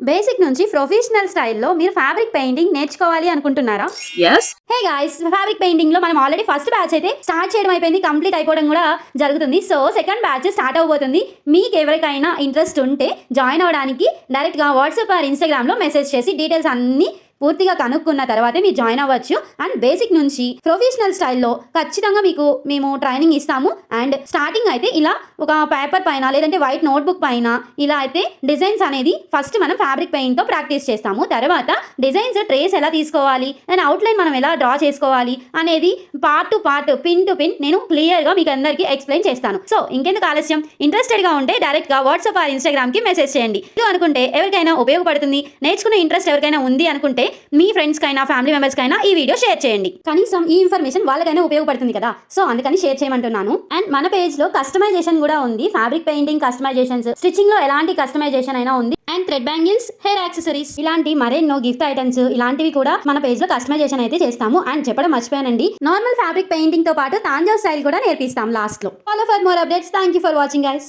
Basic నుంచి professional స్టైల్లో మీరు ఫ్యాబ్రిక్ పెయింటింగ్ నేర్చుకోవాలి అనుకుంటున్నారా? Yes. Hey guys, fabric painting లో మనం ఆల్రెడీ ఫస్ట్ బ్యాచ్ అయితే స్టార్ట్ చేయడం అయిపోయింది, కంప్లీట్ అయిపోవడం కూడా జరుగుతుంది. సో సెకండ్ బ్యాచ్ స్టార్ట్ అవబోతుంది. మీకు ఎవరికైనా ఇంట్రెస్ట్ ఉంటే జాయిన్ అవ్వడానికి డైరెక్ట్ గా వాట్సాప్ ఆర్ ఇన్స్టాగ్రామ్ లో మెసేజ్ చేసి డీటెయిల్స్ అన్ని పూర్తిగా కనుక్కున్న తర్వాతే మీరు జాయిన్ అవ్వచ్చు. అండ్ బేసిక్ నుంచి ప్రొఫెషనల్ స్టైల్లో ఖచ్చితంగా మీకు మేము ట్రైనింగ్ ఇస్తాము. అండ్ స్టార్టింగ్ అయితే ఇలా ఒక పేపర్ పైన లేదంటే వైట్ నోట్బుక్ పైన ఇలా అయితే డిజైన్స్ అనేది ఫస్ట్ మనం ఫ్యాబ్రిక్ పెయింట్తో ప్రాక్టీస్ చేస్తాము. తర్వాత డిజైన్స్ ట్రేస్ ఎలా తీసుకోవాలి అండ్ అవుట్లైన్ మనం ఎలా డ్రా చేసుకోవాలి అనేది part to part, pin to pin నేను క్లియర్గా మీకు అందరికీ ఎక్స్ప్లెయిన్ చేస్తాను. సో ఇంకెందుకు ఆలస్యం, ఇంట్రెస్టెడ్గా ఉంటే డైరెక్ట్గా వాట్సాప్ ఆర్ ఇన్స్టాగ్రామ్కి మెసేజ్ చేయండి. ఇది అనుకుంటే ఎవరికైనా ఉపయోగపడుతుంది, నేర్చుకునే ఇంట్రెస్ట్ ఎవరికైనా ఉంది అనుకుంటే మీ ఫ్రెండ్స్ కైనా ఫ్యామిలీ మెంబర్స్ కైనా ఈ వీడియో షేర్ చేయండి. కనీసం ఈ ఇన్ఫర్మేషన్ వాళ్ళకైనా ఉపయోగపడుతుంది కదా, సో అందుకని షేర్ చేయమంటున్నాను. అండ్ మన పేజ్ లో కస్టమైజేషన్ కూడా ఉంది. ఫ్యాబ్రిక్ పెయింటింగ్ కస్టమైజేషన్స్, స్టిచ్చింగ్ లో ఎలాంటి కస్టమైజేషన్ అయినా ఉంది. And thread bangles, hair accessories ఇలాంటి మరెన్నో గిఫ్ట్ ఐటమ్స్ ఇలాంటివి కూడా మన పేజ్ లో కస్టమైజేషన్ అయితే చేస్తాము. అండ్ చెప్పడం మర్చిపోయానండి, నార్మల్ ఫ్యాబ్రిక్ పెయింటింగ్ తో పాటు తాంజా స్టైల్ కూడా నేర్పిస్తాం లాస్ట్ లో. Follow for more updates. Thank you for watching guys.